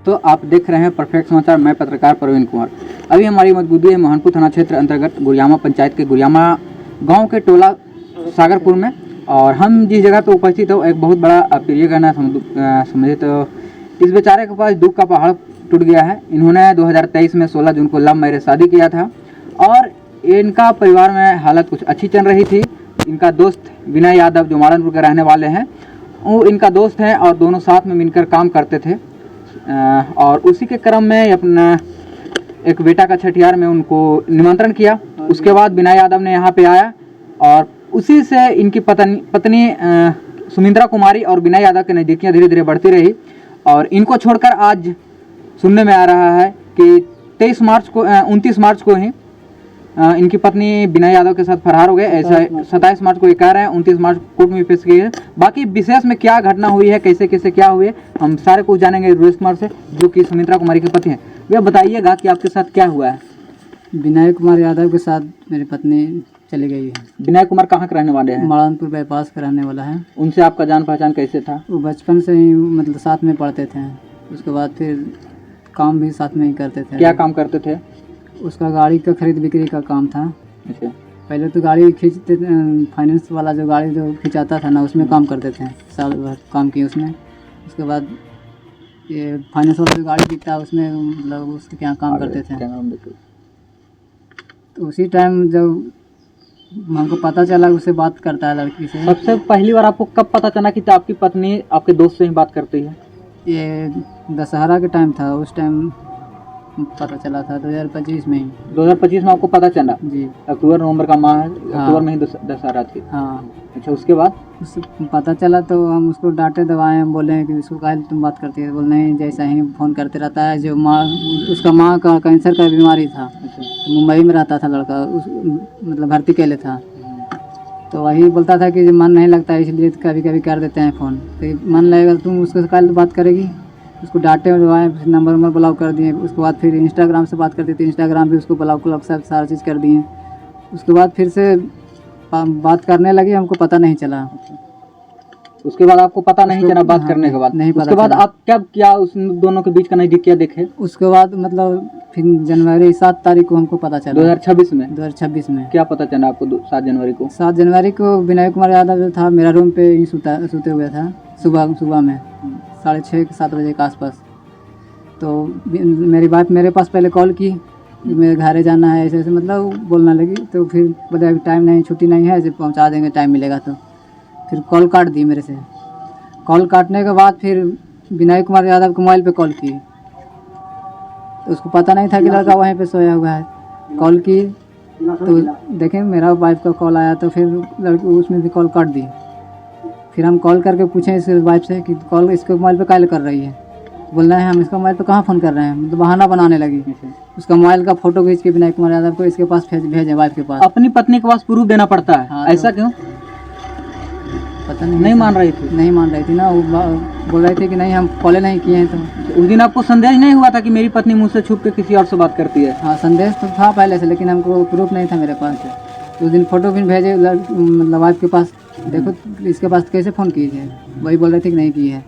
दोस्तों, आप देख रहे हैं परफेक्ट समाचार। मैं पत्रकार प्रवीण कुमार। अभी हमारी मौजूदगी है मोहनपुर थाना क्षेत्र अंतर्गत गुरियामा पंचायत के गुरियामा गांव के टोला सागरपुर में। और हम जिस जगह पर उपस्थित हो एक बहुत बड़ा प्रिय घटना समझे तो इस बेचारे के पास दुख का पहाड़ टूट गया है। इन्होंने 2023 में 16 जून को लव मैरिज शादी किया था और इनका परिवार में हालत कुछ अच्छी चल रही थी। इनका दोस्त विनय यादव जो मालनपुर के रहने वाले हैं, वो इनका दोस्त है और दोनों साथ में मिलकर काम करते थे। और उसी के क्रम में अपना एक बेटा का छठियार में उनको निमंत्रण किया। उसके बाद विनय यादव ने यहाँ पे आया और उसी से इनकी पत्नी सुमिंद्रा कुमारी और विनय यादव की नज़दीकियाँ धीरे धीरे बढ़ती रही। और इनको छोड़कर आज सुनने में आ रहा है कि 29 मार्च को ही इनकी पत्नी विनय यादव के साथ फरार हो गए। ऐसा 27 मार्च को ये कह रहे हैं, 29 मार्च कोर्ट में पेश किए हैं। बाकी विशेष में क्या घटना हुई है, कैसे कैसे क्या हुई है, हम सारे कुछ जानेंगे रुद्रेश कुमार से, जो कि सुमित्रा कुमारी के पति हैं। भैया बताइएगा कि आपके साथ क्या हुआ है। विनय कुमार यादव के साथ मेरी पत्नी चली गई है। विनय कुमार कहाँ के रहने वाले हैं? मालनपुर बाईपास का रहने वाला है। उनसे आपका जान पहचान कैसे था? वो बचपन से ही मतलब साथ में पढ़ते थे। उसके बाद फिर काम भी साथ में ही करते थे। क्या काम करते थे? उसका गाड़ी का खरीद बिक्री का काम था। अच्छा। पहले तो गाड़ी खींचते, फाइनेंस वाला जो गाड़ी जो खिंचाता था ना, उसमें काम करते थे। साल भर काम किए उसमें। उसके बाद ये फाइनेंस वाला जो गाड़ी बिकता है उसमें मतलब उसके यहाँ काम करते थे। तो उसी टाइम जब हमको पता चला उससे बात करता है लड़की से। सबसे पहली बार आपको कब पता चला कि आपकी पत्नी आपके दोस्त से ही बात करती है? ये दशहरा के टाइम था, उस टाइम पता चला था 2025 में ही। 2025 में आपको पता चला? जी। अक्टूबर नवंबर का माह है। अक्टूबर में ही दशहरा थी। हाँ। अच्छा, उसके बाद उससे पता चला तो हम उसको डांटे दबाए, हम बोले कि उसको काहे तुम बात करती है। बोल नहीं, जैसा ही फ़ोन करते रहता है। जो उसका माँ का कैंसर का बीमारी था। अच्छा। तो मुंबई में रहता था लड़का, मतलब भर्ती के लिए था। तो वही बोलता था कि मन नहीं लगता है इसलिए कभी कभी कर देते हैं फ़ोन। तो मन लगेगा तुम उसके कल बात करेगी। उसको डांटे दबाए, नंबर ब्लॉक कर दिए। उसके बाद फिर इंस्टाग्राम से बात करती थी, इंस्टाग्राम भी उसको ब्लॉक सब सारा चीज़ कर दिए। उसके बाद फिर से बात करने लगी, हमको पता नहीं चला। उसके बाद आपको पता नहीं चला बात करने के बाद? नहीं पता। उसके बाद आप क्या उस दोनों के बीच का नज़दीकिया देखे? उसके बाद मतलब फिर जनवरी 7 तारीख को हमको पता चला। 2026 में? 2026 में। क्या पता चला आपको 7 जनवरी को? 7 जनवरी को विनय कुमार यादव जो था मेरा रूम पे ही सोते हुए था। सुबह में 6:30-7 बजे के आसपास। तो मेरी बात मेरे पास पहले कॉल की, मेरे घर जाना है ऐसे ऐसे मतलब बोलने लगी। तो फिर बोला अभी टाइम नहीं, छुट्टी नहीं है, ऐसे पहुंचा देंगे टाइम मिलेगा तो। फिर कॉल काट दी मेरे से। कॉल काटने के बाद फिर विनय कुमार यादव के मोबाइल पे कॉल की। तो उसको पता नहीं था कि लड़का वहीं पे सोया हुआ है। कॉल की तो देखें मेरा वाइफ का कॉल आया, तो फिर लड़की उसमें भी कॉल काट दी। फिर हम कॉल करके पूछें इसके वाइफ से कि कॉल इसके मोबाइल पे काहे कर रही है। बोलना है हम इसका मोबाइल पे कहाँ फ़ोन कर रहे हैं, मतलब बहाना बनाने लगी। उसका मोबाइल का फोटो खींच के विनय कुमार यादव को इसके पास भेजे, वाइफ के पास। अपनी पत्नी के पास प्रूफ देना पड़ता है? हाँ, ऐसा क्यों? पता नहीं मान रही थी? नहीं मान रही थी ना, वो बोल रही थी कि नहीं हम कॉलें नहीं किए हैं। तो उस दिन आपको संदेह नहीं हुआ था कि मेरी पत्नी मुझसे छुप के किसी और से बात करती है? हाँ, संदेह तो था पहले से, लेकिन हमको प्रूफ नहीं था मेरे पास। उस दिन फ़ोटो भी भेजे मतलब वाइफ के पास, देखो इसके पास कैसे फ़ोन कीजिए। वही बोल रही थी कि नहीं की है।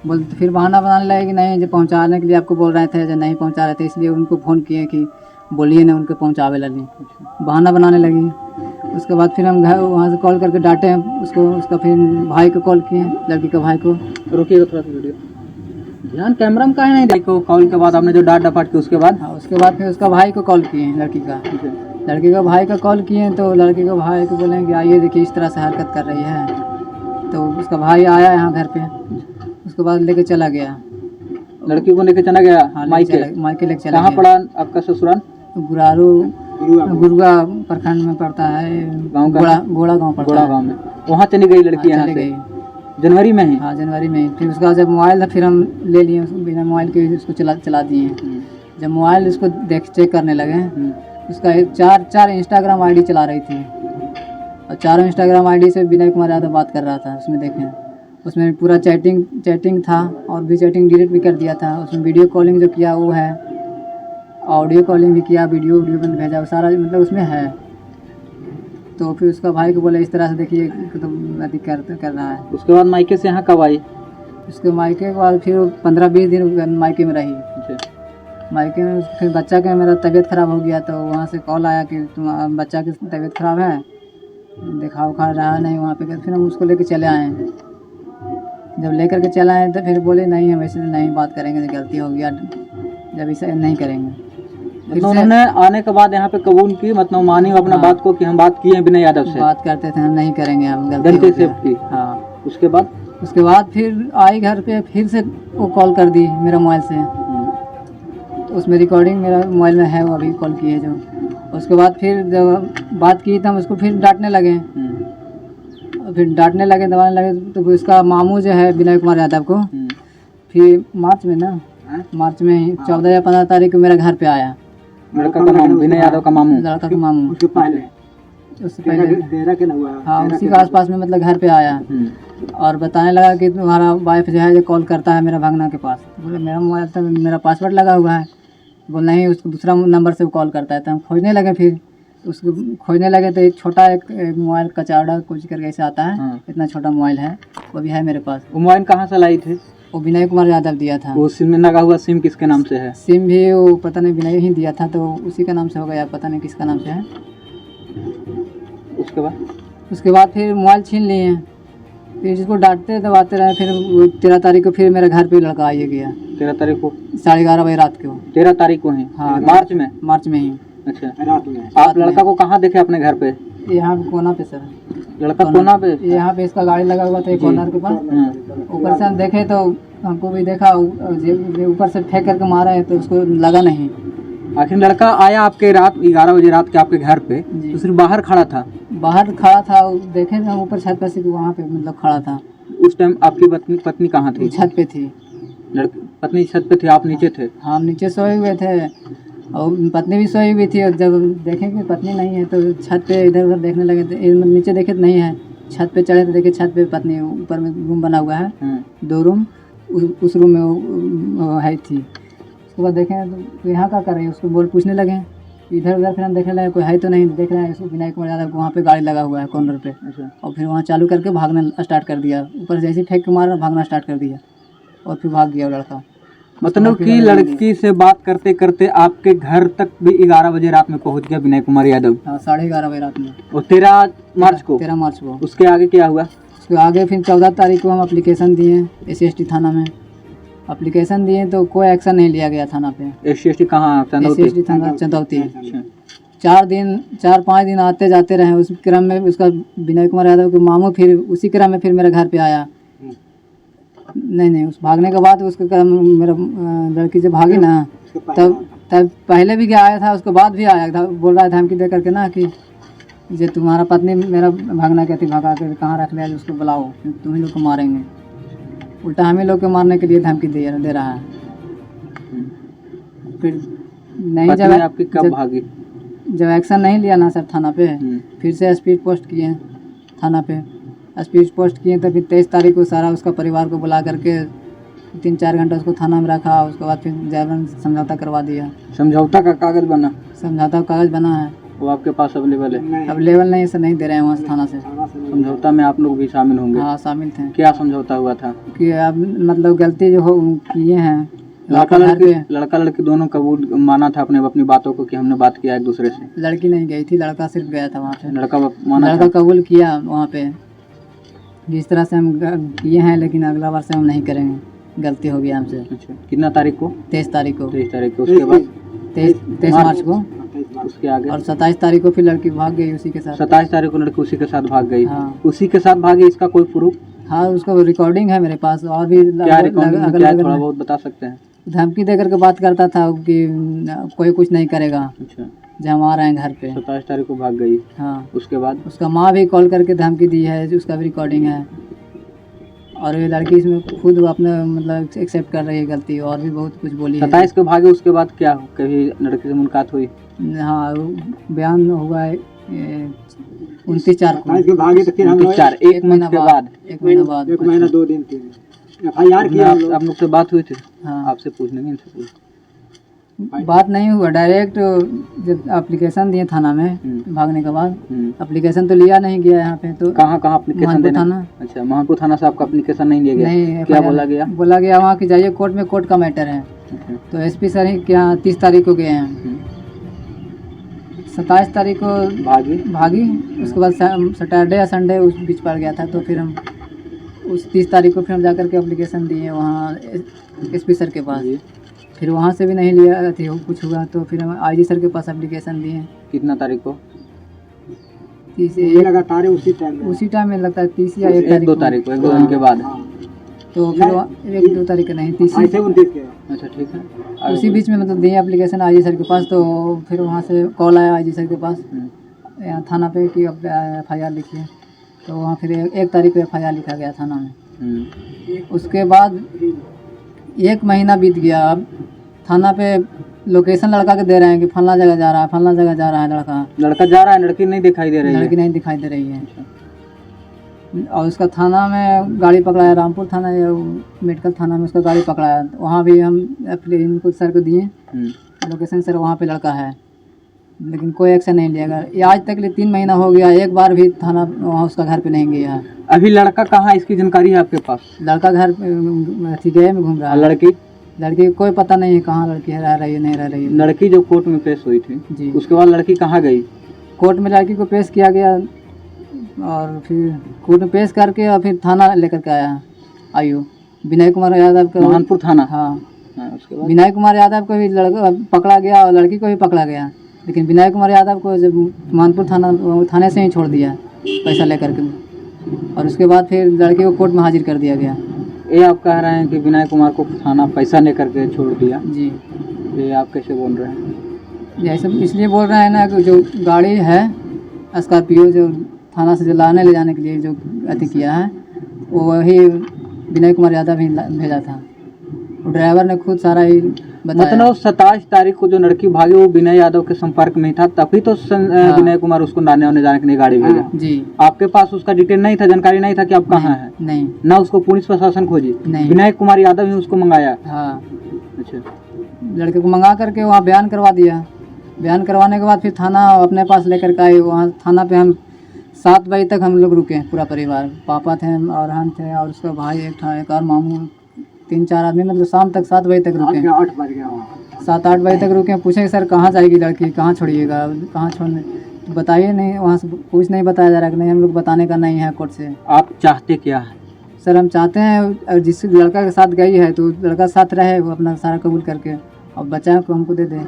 बोल फिर बहाना बनाने लगे कि नहीं, जो पहुंचाने के लिए आपको बोल रहे थे, जो नहीं पहुंचा रहे थे इसलिए उनको फ़ोन किए कि बोलिए ना उनको पहुंचावे लगी। बहाना बनाने लगी। उसके बाद फिर हम घर वहाँ से कॉल करके डांटे हैं उसको। उसका फिर भाई को कॉल किए, लड़की के भाई को। रोकिएगा थोड़ा सा वीडियो ध्यान, कैमरा में काहे नहीं देखो। कॉल के बाद आपने जो डांट डपाट की उसके बाद? हाँ, उसके बाद फिर उसका भाई को कॉल किए, लड़की का भाई का कॉल किए। तो लड़की के भाई को बोले कि आइए देखिए इस तरह से हरकत कर रही है। तो उसका भाई आया यहाँ घर पे। उसके बाद लेके चला गया, लड़की को लेके चला गया। हाँ, मायके लेके चला। कहाँ पड़ा आपका ससुराल? गुरुआ प्रखंड में पड़ता है। गाँव का गोड़ा गाँव पड़ता है। गोड़ा गाँव में। वहाँ चली गई लड़की? यहाँ से जनवरी में ही? हाँ, जनवरी में ही। फिर उसका जब मोबाइल था फिर हम ले लिए, बिना मोबाइल के उसको चला दिए। जब मोबाइल उसको चेक करने लगे, उसका 4 इंस्टाग्राम आईडी चला रही थी। और 4 इंस्टाग्राम आईडी से विनय कुमार यादव बात कर रहा था। उसमें देखें, उसमें पूरा चैटिंग था और भी चैटिंग डिलीट भी कर दिया था। उसमें वीडियो कॉलिंग जो किया वो है, ऑडियो कॉलिंग भी किया, वीडियो बंद भेजा, सारा मतलब उसमें है। तो फिर उसका भाई को बोले इस तरह से देखिए तो अति कर रहा है। उसके बाद मायके से यहाँ कब आई? उसके मायके के बाद फिर 15-20 दिन मायके में रही। अच्छा। मायके में फिर बच्चा का मेरा तबीयत ख़राब हो गया, तो वहाँ से कॉल आया कि तुम बच्चा की तबीयत ख़राब है, दिखा उखा रहा नहीं वहाँ पे। फिर हम उसको लेके चले आए। जब लेकर के चले आए तो फिर बोले नहीं हम ऐसे नहीं बात करेंगे, गलती हो गया, जब इसे नहीं करेंगे। फिर मतलब से उन्होंने आने के बाद यहाँ पे कबूल की, मतलब मानी अपना हाँ। बात को कि हम बात किए हैं विनय यादव से, बात करते थे हम नहीं करेंगे, हम गलती गलती हो से गया। की। हाँ। उसके बाद फिर आई घर पे, फिर से वो कॉल कर दी मेरा मोबाइल से, तो उसमें रिकॉर्डिंग मेरा मोबाइल में है, वो अभी कॉल की है जो। उसके बाद फिर जब बात की तो हम उसको फिर डांटने लगे। और फिर डांटने लगे, दबाने लगे, तो फिर उसका मामू जो है विनय कुमार यादव को, फिर मार्च में ना, मार्च में ही 14 या 15 तारीख को मेरा घर पे आया। लड़का का मामू, विनय यादव का मामू, लड़का का मामू। उससे पहले तेरा के ना हुआ। हाँ, उसी के आसपास में मतलब घर पे आया और बताने लगा कि तुम्हारा वाइफ जो है जो कॉल करता है मेरा भागना के पास। बोले मेरा मोबाइल तो मेरा पासवर्ड लगा हुआ है। बोल नहीं, उसको दूसरा नंबर से वो कॉल करता है। तो हम खोजने लगे, फिर उसको खोजने लगे तो एक छोटा एक मोबाइल कचाड़ा कुछ करके ऐसे आता है, इतना छोटा मोबाइल है, वो भी है मेरे पास। वो मोबाइल कहाँ से लाई थे? वो विनय कुमार यादव दिया था। वो सिम में लगा हुआ सिम किसके नाम से है? सिम भी वो पता नहीं विनय ही दिया था, तो उसी का नाम से होगा या पता नहीं किसका नाम से है। उसके बाद फिर मोबाइल छीन लिए। फिर जिसको डांटते दबाते रहे। फिर 13 तारीख को फिर मेरे घर पे लड़का आइए गया। 13 तारीख को 11:30 बजे रात को। 13 तारीख को है? हाँ, मार्च में ही। अच्छा, आप लड़का को कहाँ देखे अपने घर पे? यहाँ कोना पे सर। लड़का कोना पे? यहाँ पे इसका गाड़ी लगा हुआ था कॉर्नर के पास। ऊपर से हम देखे तो हमको भी देखा, ऊपर से फेंक करके मारा है तो उसको लगा नहीं। आखिर लड़का आया आपके रात 11 बजे रात के आपके घर पे, तो सिर्फ बाहर खड़ा था? बाहर खड़ा था, देखे थे हम ऊपर छत पे से, वहाँ पे मतलब खड़ा था। उस टाइम आपकी पत्नी कहाँ थी? छत पे थी। पत्नी छत पे थी, आप नीचे थे? हाँ, हम नीचे सोए हुए थे और पत्नी भी सोई हुई थी। और जब देखें कि पत्नी नहीं है तो छत पे इधर उधर देखने लगे, तो नीचे देखे तो नहीं है। छत पे चढ़े तो देखे छत पे पत्नी, ऊपर में रूम बना हुआ है, 2 रूम, उस रूम में वो है थी। उसके बाद देखें तो यहाँ क्या कर रही है, उसको बोल पूछने लगे इधर उधर। फिर हम देखने लगे कोई है तो नहीं, देख रहे हैं इसको विनय कुमार यादव को वहाँ पे गाड़ी लगा हुआ है कॉर्नर पे। और फिर वहाँ चालू करके भागना स्टार्ट कर दिया। ऊपर जैसे फेंक के मारा, भागना स्टार्ट कर दिया और फिर भाग गया लड़का। मतलब कि लड़की से बात करते करते आपके घर तक भी 11 बजे रात में पहुंच गया विनय कुमार यादव? हाँ, 11:30 बजे रात में। और 13 मार्च को? 13 मार्च को। उसके आगे क्या हुआ? उसके आगे फिर 14 तारीख को हम एप्लीकेशन दिए SC/ST थाना में। एप्लीकेशन दिए तो कोई एक्शन नहीं लिया गया थाना पे। SC/ST कहाँ? SC/ST थाना चंदौती। 4-5 दिन आते जाते रहे। उस क्रम में उसका विनय कुमार यादव के मामू फिर उसी क्रम में फिर मेरे घर पे आया। नहीं, उस भागने के बाद उसके क्रम मेरा लड़की जब भागी ना, तब पहले भी क्या आया था, उसके बाद भी आया था। बोल रहा था धमकी दे करके ना कि जो तुम्हारा पत्नी मेरा भागना कहती, भगा कर कहाँ रख लिया, उसको बुलाओ, तुम ही लोग को मारेंगे। उल्टा हम ही लोग को मारने के लिए धमकी दे रहा है। फिर नहीं, जब एक्शन नहीं लिया ना सर थाना पे, फिर से स्पीड पोस्ट किए थाना पे। स्पीड पोस्ट किए तो फिर 23 तारीख को सारा उसका परिवार को बुला करके 3-4 घंटा उसको थाना में रखा। उसके बाद फिर जबरन समझौता करवा दिया। समझौता का कागज बना? समझौता का कागज बना है। वो आपके पास अवेलेबल है? अवेलेबल नहीं, ऐसा नहीं दे रहे हैं वहाँ से थाना से। समझौता में आप लोग भी शामिल होंगे? हाँ, शामिल थे। क्या समझौता हुआ था? कि अब मतलब गलती जो हो किए हैं, लड़का लड़की दोनों कबूल माना था अपनी बातों को कि हमने बात किया एक दूसरे से? लड़की नहीं गई थी, लड़का सिर्फ गया था वहाँ पे। लड़का कबूल किया वहाँ पे, जिस तरह से हम किए हैं, लेकिन अगला बार से हम नहीं करेंगे, गलती हो गया हमसे। अच्छा, कितना तारीख को? 23 तारीख को। उसके बाद 23 मार्च को। उसके आगे? और 27 तारीख को फिर लड़की भाग गई उसी के साथ। 27 तारीख को लड़की उसी के साथ भाग गई? हाँ। उसी के साथ भागी, इसका कोई प्रूफ? हाँ, उसका रिकॉर्डिंग है मेरे पास। और भी क्या रिकॉर्डिंग, थोड़ा बहुत बता सकते हैं? धमकी दे करके बात करता था कि कोई कुछ नहीं करेगा। अच्छा, जब हम आ रहे हैं घर पे। 27 तारीख को भाग गई। हाँ। उसके बाद उसका माँ भी कॉल करके धमकी दी है, उसका भी रिकॉर्डिंग है। और ये लड़की इसमें खुद अपने मतलब एक्सेप्ट कर रही है गलती, और भी बहुत कुछ बोली है। 27 को भागे, उसके बाद क्या कभी लड़की से मुलाकात हुई? हाँ, बयान हुआ है 29/4 को भागे तो फिर हम लोग 1 महीना बाद 1 महीना 2 दिन 3 दिन FIR किया। आप लोग से बात हुई थी? हाँ। आपसे पूछने इनसे पूछ बात नहीं हुआ, डायरेक्ट जब एप्लीकेशन दिए थाना में भागने के बाद, एप्लीकेशन तो लिया नहीं गया यहाँ पे। तो कहाँ एप्लीकेशन महानपुर देना? थाना। अच्छा, महानपुर थाना से आपका एप्लीकेशन नहीं लिया गया? नहीं। क्या बोला गया? बोला गया वहाँ कि जाइए कोर्ट में, कोर्ट का मैटर है। तो एसपी सर ही क्या 30 तारीख को गए हैं, 27 तारीख को भागी। उसके बाद सैटरडे या संडे उस बीच पड़ गया था। तो फिर हम उस 30 तारीख को फिर हम जाकर के एप्लीकेशन दिए वहाँ एसपी सर के पास। फिर वहाँ से भी नहीं लिया थी कुछ हुआ, तो फिर हम आईजी सर के पास एप्लीकेशन दिए। कितना तारीख को? 30 लगातार उसी टाइम में लगता है 30 या 1 तारीख 2 तारीख को, 1-2 दिन के बाद। तो फिर 1-2 तारीख नहीं, 30। अच्छा, ठीक है। उसी बीच में मतलब दिए एप्लीकेशन आईजी सर के पास। तो फिर वहाँ से कॉल आया आईजी सर के पास यहाँ थाना पे कि अब FIR लिखिए। तो वहाँ फिर 1 तारीख को FIR लिखा गया थाना में। उसके बाद 1 महीना बीत गया। अब थाना पे लोकेशन लड़का के दे रहे हैं कि फलना जगह जा रहा है, फलना जगह जा रहा है। लड़का जा रहा है, लड़की नहीं दिखाई दे रही है। लड़की नहीं दिखाई दे रही है। और उसका थाना में गाड़ी पकड़ाया, रामपुर थाना या मेडिकल थाना में उसका गाड़ी पकड़ाया। वहाँ भी हम इनको सर को दिए लोकेशन, सर वहाँ पे लड़का है, लेकिन कोई एक्शन नहीं लिया गया। ये आज तक 3 महीना हो गया, एक बार भी थाना वहाँ उसका घर पे नहीं गया है। अभी लड़का कहाँ, इसकी जानकारी है आपके पास? लड़का घर गए में घूम रहा है। लड़की कोई पता नहीं है कहाँ लड़की है, रह रही है नहीं रह रही है। लड़की जो कोर्ट में पेश हुई थी जी, उसके बाद लड़की कहाँ गई? कोर्ट में लड़की को पेश किया गया और फिर कोर्ट में पेश करके और फिर थाना लेकर के आया आयु विनय कुमार यादव का, महानपुर थाना। हाँ, उसके बाद विनय कुमार यादव को भी लड़का पकड़ा गया और लड़की को भी पकड़ा गया। लेकिन विनय कुमार यादव को जब महानपुर थाने से ही छोड़ दिया पैसा लेकर के, और उसके बाद फिर लड़की को कोर्ट में हाजिर कर दिया गया। ये आप कह रहे हैं कि विनय कुमार को थाना पैसा लेकर के छोड़ दिया? जी। ये आप कैसे बोल रहे हैं? जैसे इसलिए बोल रहे हैं ना कि जो गाड़ी है स्कॉर्पियो जो थाना से जो लाने ले जाने के लिए जो अति किया है, वो वही विनय कुमार यादव ही भेजा था। ड्राइवर ने खुद सारा ही बताया। मतलब 27 तारीख को जो लड़की भागी वो विनय यादव के संपर्क में था, तभी तो विनय कुमार उसको लाने आने जाने के लिए गाड़ी भेजा। जी। आपके पास उसका डिटेल नहीं था, जानकारी नहीं था कि आप कहाँ हैं? नहीं। ना उसको पुलिस प्रशासन खोजी? नहीं। विनय कुमार यादव ही उसको मंगाया? हाँ। अच्छा। लड़के को मंगा करके वहाँ बयान करवा दिया। बयान करवाने के बाद फिर थाना अपने पास लेकर के आए। वहाँ थाना पे हम 7 बजे तक हम लोग रुके, पूरा परिवार, पापा थे और हम थे और उसका भाई एक था, एक और मामू, 3-4 आदमी, मतलब शाम तक 7 बजे तक रुके। 7-8 बजे तक रुके। पूछे सर कहाँ जाएगी लड़की, कहाँ छोड़िएगा, कहाँ छोड़ने, तो बताइए नहीं, वहाँ से कुछ नहीं बताया जा रहा कि नहीं हम लोग बताने का नहीं है कोर्ट से। आप चाहते क्या है? सर हम चाहते हैं जिस लड़का के साथ गई है तो लड़का साथ रहे, वो अपना सारा कबूल करके, और बच्चा को हमको दे दे।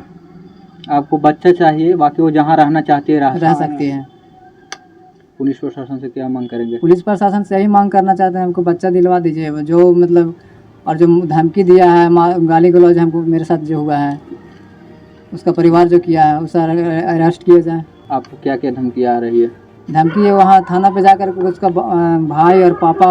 आपको बच्चा चाहिए, बाकी वो जहाँ रहना चाहती है रह सकती है। पुलिस प्रशासन से क्या मांग करेंगे? पुलिस प्रशासन से यही मांग करना चाहते हैं, हमको बच्चा दिलवा दीजिए। जो मतलब और जो धमकी दिया है, गाली गलौज हमको मेरे साथ जो हुआ है, उसका परिवार जो किया है, उसे अरेस्ट किया जाए। आपको क्या क्या धमकी आ रही है? धमकी है वहाँ थाना पे जाकर के उसका भाई और पापा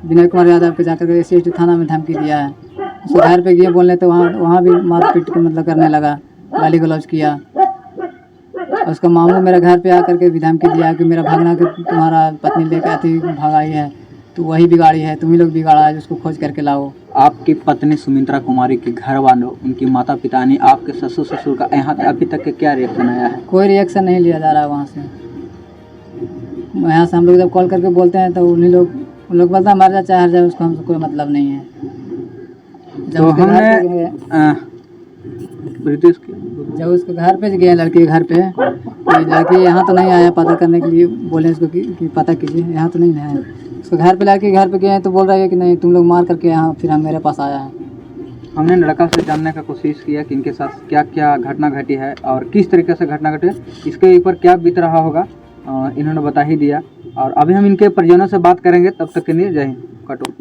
विनय कुमार यादव पे जाकर के SST थाना में धमकी दिया है। उसके घर पे गए बोलने तो वहाँ भी मारपीट के मतलब करने लगा, गाली गलौज किया। और उसका मामू मेरा घर पे आकर के भी धमकी दिया कि मेरा भागना के तुम्हारा पत्नी लेकर आती भगाई है, तो वही बिगाड़ी है, तुम ही लोग बिगाड़ा है, उसको खोज करके लाओ। आपकी पत्नी सुमित्रा कुमारी के घर वालों, उनकी माता पिता ने, आपके ससुर का यहाँ अभी तक के क्या रिएक्शन आया है? कोई रिएक्शन नहीं लिया जा रहा है वहाँ से। यहाँ से हम लोग जब कॉल करके बोलते हैं तो उन लोग बोलते हैं मर जाए चाहे हर जाए, उसको हमसे कोई मतलब नहीं है। तो हमने जब उसके घर पे गए, लड़के के घर पे, तो लड़की यहाँ तो नहीं आया पता करने के लिए, बोले उसको कि पता कीजिए, यहाँ तो नहीं आया। उसके घर पे, लड़के के घर पे गए तो बोल रहा है कि नहीं तुम लोग मार करके यहाँ, फिर हम मेरे पास आया है। हमने लड़का से जानने का कोशिश किया कि इनके साथ क्या क्या घटना घटी है और किस तरीके से घटना घटी, इसके ऊपर क्या बीत रहा होगा, इन्होंने बता ही दिया। और अभी हम इनके परिजनों से बात करेंगे, तब तक के लिए जय हिंद। कटो।